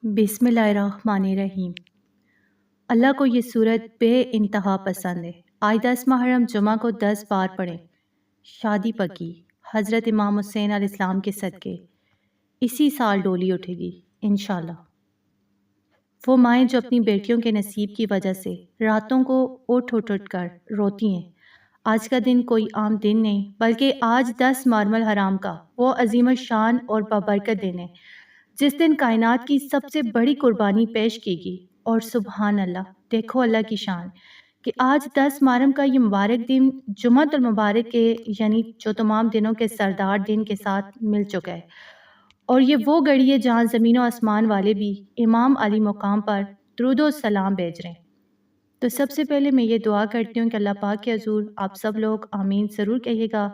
بسم اللہ الرحمن الرحیم۔ اللہ کو یہ صورت بے انتہا پسند ہے۔ آج 10 محرم جمعہ کو 10 بار پڑھیں۔ شادی پکی حضرت امام حسین علیہ السلام کے صدقے اسی سال ڈولی اٹھے گی انشاءاللہ۔ وہ مائیں جو اپنی بیٹیوں کے نصیب کی وجہ سے راتوں کو اٹھ کر روتی ہیں، آج کا دن کوئی عام دن نہیں بلکہ آج 10 محرم الحرام کا وہ عظیم الشان اور بابرکت دن ہے جس دن کائنات کی سب سے بڑی قربانی پیش کی گئی۔ اور سبحان اللہ، دیکھو اللہ کی شان کہ آج 10 محرم کا یہ مبارک دن جمعۃ المبارک کے یعنی جو تمام دنوں کے سردار دن کے ساتھ مل چکا ہے، اور یہ وہ گھڑی ہے جہاں زمین و آسمان والے بھی امام علی مقام پر درود و سلام بھیج رہے ہیں۔ تو سب سے پہلے میں یہ دعا کرتی ہوں کہ اللہ پاک کے حضور آپ سب لوگ آمین ضرور کہیے گا۔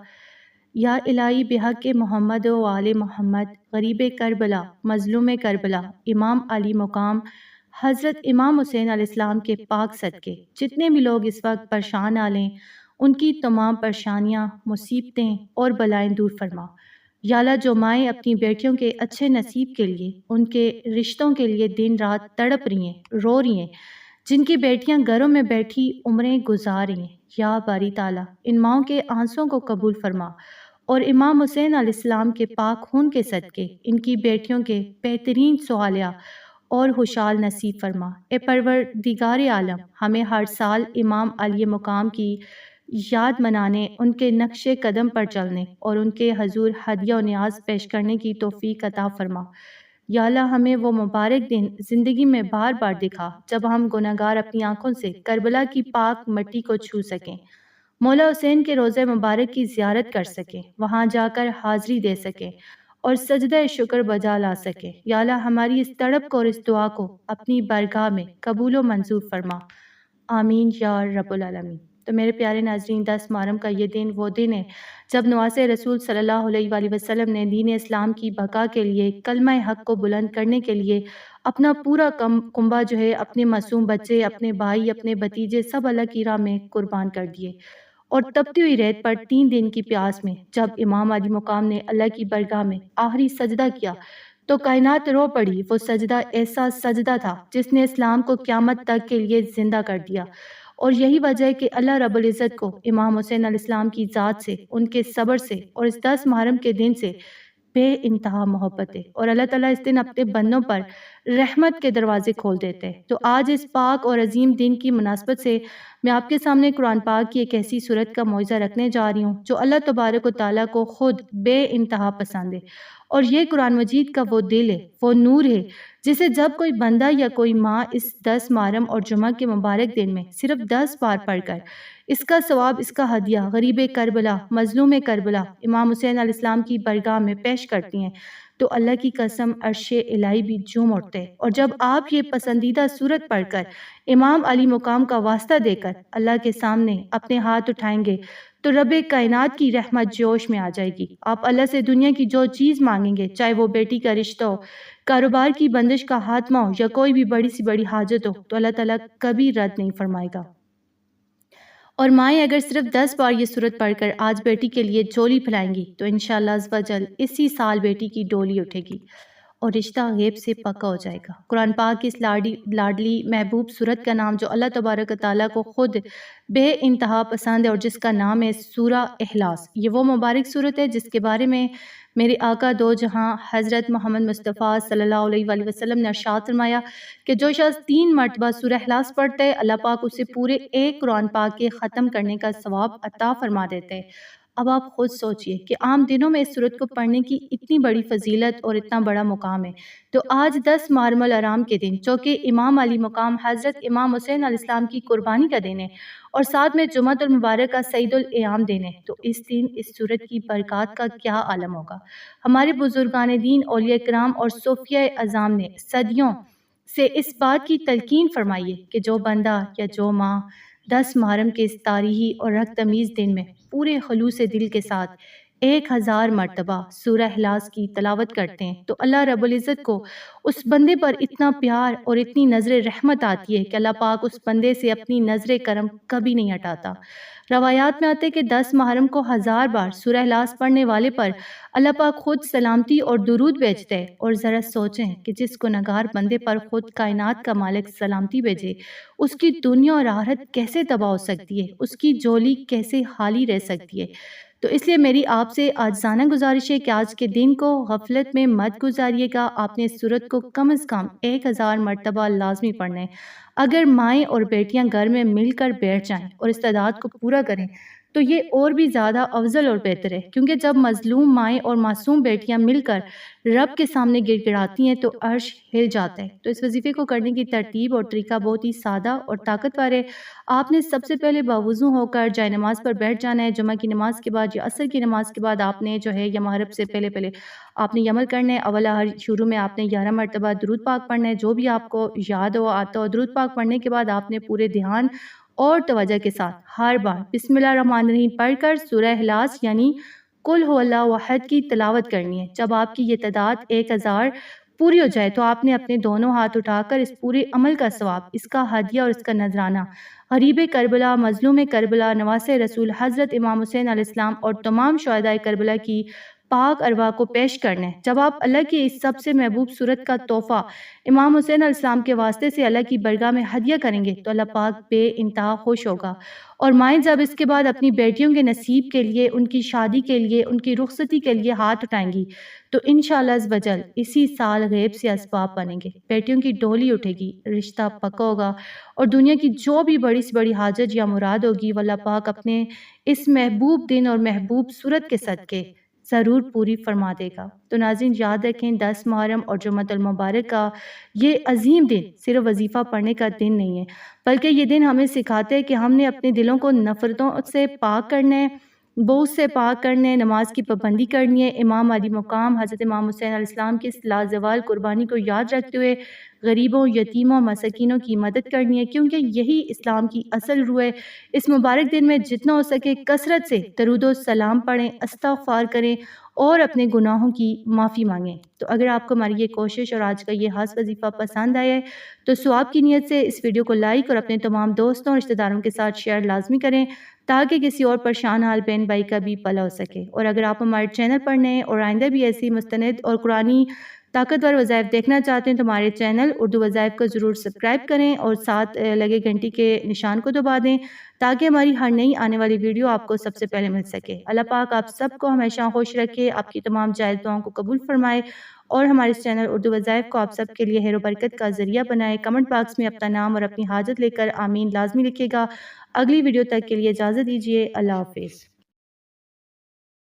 یا الہی بحق محمد و آل محمد، غریب کربلا، مظلوم کربلا، امام علی مقام حضرت امام حسین علیہ السلام کے پاک صدقے جتنے بھی لوگ اس وقت پریشان آ لیں ان کی تمام پریشانیاں، مصیبتیں اور بلائیں دور فرما۔ یا اللہ، جو مائیں اپنی بیٹیوں کے اچھے نصیب کے لیے، ان کے رشتوں کے لیے دن رات تڑپ رہی ہیں، رو رہی ہیں، جن کی بیٹیاں گھروں میں بیٹھی عمریں گزار رہی ہیں، یا باری تعالیٰ ان ماؤں کے آنسوں کو قبول فرما اور امام حسین علیہ السلام کے پاک خون کے صدقے ان کی بیٹیوں کے بہترین صالحہ اور خوشحال نصیب فرما۔ اے پروردگار عالم، ہمیں ہر سال امام علی مقام کی یاد منانے، ان کے نقش قدم پر چلنے اور ان کے حضور ہدیہ و نیاز پیش کرنے کی توفیق عطا فرما۔ یا اللہ، ہمیں وہ مبارک دن زندگی میں بار بار دکھا جب ہم گناہگار اپنی آنکھوں سے کربلا کی پاک مٹی کو چھو سکیں، مولا حسین کے روضہ مبارک کی زیارت کر سکیں، وہاں جا کر حاضری دے سکیں اور سجدہ شکر بجا لا سکیں۔ یا اللہ، ہماری اس تڑپ کو اور اس دعا کو اپنی بارگاہ میں قبول و منظور فرما، آمین یا رب العالمین۔ تو میرے پیارے ناظرین، 10 محرم کا یہ دن وہ دن ہے جب نواز رسول صلی اللہ علیہ وآلہ وسلم نے دین اسلام کی بقا کے لیے، کلمہ حق کو بلند کرنے کے لیے اپنا پورا کنبہ جو ہے، اپنے معصوم بچے، اپنے بھائی، اپنے بھتیجے سب اللہ کی راہ میں قربان کر دیے۔ اور تپتی ہوئی ریت پر 3 دن کی پیاس میں جب امام علی مقام نے اللہ کی برگاہ میں آخری سجدہ کیا تو کائنات رو پڑی۔ وہ سجدہ ایسا سجدہ تھا جس نے اسلام کو قیامت تک کے لیے زندہ کر دیا، اور یہی وجہ ہے کہ اللہ رب العزت کو امام حسین علیہ السلام کی ذات سے، ان کے صبر سے اور اس 10 محرم کے دن سے بے انتہا محبت ہے، اور اللہ تعالیٰ اس دن اپنے بندوں پر رحمت کے دروازے کھول دیتے ہیں۔ تو آج اس پاک اور عظیم دن کی مناسبت سے میں آپ کے سامنے قرآن پاک کی ایک ایسی صورت کا معجزہ رکھنے جا رہی ہوں جو اللہ تبارک و تعالیٰ کو خود بے انتہا پسند ہے، اور یہ قرآن مجید کا وہ دل ہے، وہ نور ہے جسے جب کوئی بندہ یا کوئی ماں اس 10 محرم اور جمعہ کے مبارک دن میں صرف 10 بار پڑھ کر اس کا ثواب، اس کا ہدیہ غریب کربلا، مظلوم کربلا، امام حسین علیہ السلام کی برگاہ میں پیش کرتی ہیں تو اللہ کی قسم عرش الہی بھی جھوم اٹھتے ہیں۔ اور جب آپ یہ پسندیدہ صورت پڑھ کر امام علی مقام کا واسطہ دے کر اللہ کے سامنے اپنے ہاتھ اٹھائیں گے تو رب کائنات کی رحمت جوش میں آ جائے گی۔ آپ اللہ سے دنیا کی جو چیز مانگیں گے، چاہے وہ بیٹی کا رشتہ ہو، کاروبار کی بندش کا خاتمہ ہو، یا کوئی بھی بڑی سی بڑی حاجت ہو، تو اللہ تعالیٰ کبھی رد نہیں فرمائے گا۔ اور مائیں اگر صرف 10 بار یہ صورت پڑھ کر آج بیٹی کے لیے جھولی پھیلائیں گی تو انشاءاللہ عز و جل اسی سال بیٹی کی ڈولی اٹھے گی اور رشتہ غیب سے پکا ہو جائے گا۔ قرآن پاک کی اس لاڈلی محبوب صورت کا نام جو اللہ تبارک و تعالیٰ کو خود بے انتہا پسند ہے اور جس کا نام ہے سورہ اخلاص، یہ وہ مبارک صورت ہے جس کے بارے میں میرے آقا دو جہاں حضرت محمد مصطفیٰ صلی اللہ علیہ وآلہ وسلم نے ارشاد فرمایا کہ جو شخص 3 مرتبہ سورہ اخلاص پڑھتے ہے، اللہ پاک اسے پورے ایک قرآن پاک کے ختم کرنے کا ثواب عطا فرما دیتے ہیں۔ اب آپ خود سوچئے کہ عام دنوں میں اس صورت کو پڑھنے کی اتنی بڑی فضیلت اور اتنا بڑا مقام ہے، تو آج 10 محرم الحرام کے دن جو کہ امام علی مقام حضرت امام حسین علیہ السلام کی قربانی کا دن ہے اور ساتھ میں جمعۃ المبارک کا سعید الایام دن ہے، تو اس دن اس صورت کی برکات کا کیا عالم ہوگا۔ ہمارے بزرگان دین، اولیاء کرام اور صوفیاء اعظام نے صدیوں سے اس بات کی تلقین فرمائی ہے کہ جو بندہ یا جو ماں 10 محرم کے اس تاریخی اور رنگ تمیز دن میں پورے خلوص دل کے ساتھ 1000 مرتبہ سورہ اخلاص کی تلاوت کرتے ہیں تو اللہ رب العزت کو اس بندے پر اتنا پیار اور اتنی نظر رحمت آتی ہے کہ اللہ پاک اس بندے سے اپنی نظر کرم کبھی نہیں ہٹاتا۔ روایات میں آتے کہ 10 محرم کو 1000 بار سورہ اخلاص پڑھنے والے پر اللہ پاک خود سلامتی اور درود بھیجتے ہیں، اور ذرا سوچیں کہ جس گنہگار بندے پر خود کائنات کا مالک سلامتی بھیجے، اس کی دنیا اور آخرت کیسے تباہ ہو سکتی ہے، اس کی جولی کیسے خالی رہ سکتی ہے۔ تو اس لیے میری آپ سے عاجزانہ گزارش ہے کہ آج کے دن کو غفلت میں مت گزاریے گا۔ آپ نے اس سورت کو کم از کم 1000 مرتبہ لازمی پڑھنا ہے۔ اگر مائیں اور بیٹیاں گھر میں مل کر بیٹھ جائیں اور اس تعداد کو پورا کریں تو یہ اور بھی زیادہ افضل اور بہتر ہے، کیونکہ جب مظلوم مائیں اور معصوم بیٹیاں مل کر رب کے سامنے گڑ گڑاتی ہیں تو عرش ہل جاتا ہے۔ تو اس وظیفے کو کرنے کی ترتیب اور طریقہ بہت ہی سادہ اور طاقتور ہے۔ آپ نے سب سے پہلے باوضو ہو کر جائے نماز پر بیٹھ جانا ہے۔ جمعہ کی نماز کے بعد یا عصر کی نماز کے بعد آپ نے جو ہے یا مغرب سے پہلے آپ نے یہ عمل کرنا ہے۔ اولا ہر شروع میں آپ نے 11 مرتبہ درود پاک پڑھنا ہے، جو بھی آپ کو یاد ہو آتا ہو۔ درود پاک پڑھنے کے بعد آپ نے پورے دھیان اور توجہ کے ساتھ ہر بار بسم اللہ الرحمن الرحیم پڑھ کر سورہ اخلاص یعنی قل هو اللہ احد کی تلاوت کرنی ہے۔ جب آپ کی یہ تعداد 1000 پوری ہو جائے تو آپ نے اپنے دونوں ہاتھ اٹھا کر اس پورے عمل کا ثواب، اس کا ہدیہ اور اس کا نذرانہ غریب کربلا، مظلوم کربلا، نواس رسول حضرت امام حسین علیہ السلام اور تمام شہداء کربلا کی پاک ارواح کو پیش کرنا ہے۔ جب آپ اللہ کی اس سب سے محبوب صورت کا تحفہ امام حسین علیہ السلام کے واسطے سے اللہ کی برگاہ میں ہدیہ کریں گے تو اللہ پاک بے انتہا خوش ہوگا، اور مائیں جب اس کے بعد اپنی بیٹیوں کے نصیب کے لیے، ان کی شادی کے لیے، ان کی رخصتی کے لیے ہاتھ اٹھائیں گی تو انشاءاللہ عز وجل اسی سال غیب سے اسباب بنیں گے، بیٹیوں کی ڈولی اٹھے گی، رشتہ پکا ہوگا، اور دنیا کی جو بھی بڑی سے بڑی حاجت یا مراد ہوگی وہ اللہ پاک اپنے اس محبوب دن اور محبوب صورت کے صدقے ضرور پوری فرما دے گا۔ تو ناظرین یاد رکھیں 10 محرم اور جمعۃ المبارک کا یہ عظیم دن صرف وظیفہ پڑھنے کا دن نہیں ہے، بلکہ یہ دن ہمیں سکھاتے ہیں کہ ہم نے اپنے دلوں کو نفرتوں سے پاک کرنا ہے، بغض سے پاک کرنا ہے، نماز کی پابندی کرنی ہے، امام علی مقام حضرت امام حسین علیہ السلام کی اس لازوال قربانی کو یاد رکھتے ہوئے غریبوں، یتیموں، مساکینوں کی مدد کرنی ہے، کیونکہ یہی اسلام کی اصل روح ہے۔ اس مبارک دن میں جتنا ہو سکے کثرت سے درود و سلام پڑھیں، استغفار کریں اور اپنے گناہوں کی معافی مانگیں۔ تو اگر آپ کو ہماری یہ کوشش اور آج کا یہ خاص وظیفہ پسند آیا ہے تو ثواب کی نیت سے اس ویڈیو کو لائک اور اپنے تمام دوستوں اور رشتہ داروں کے ساتھ شیئر لازمی کریں تاکہ کسی اور پریشان حال بہن بھائی کا بھی بھلا ہو سکے۔ اور اگر آپ ہمارے چینل پر نئے اور آئندہ بھی ایسی مستند اور قرآنی طاقتور وظائف دیکھنا چاہتے ہیں تو ہمارے چینل اردو وظائف کو ضرور سبسکرائب کریں اور ساتھ لگے گھنٹی کے نشان کو دبا دیں تاکہ ہماری ہر نئی آنے والی ویڈیو آپ کو سب سے پہلے مل سکے۔ اللہ پاک آپ سب کو ہمیشہ خوش رکھے، آپ کی تمام جائز دعاؤں کو قبول فرمائے اور ہمارے اس چینل اردو وظائف کو آپ سب کے لیے خیر و برکت کا ذریعہ بنائے۔ کمنٹ باکس میں اپنا نام اور اپنی حاجت لے کر آمین لازمی لکھیے گا۔ اگلی ویڈیو تک کے لیے اجازت دیجیے۔ اللہ حافظ۔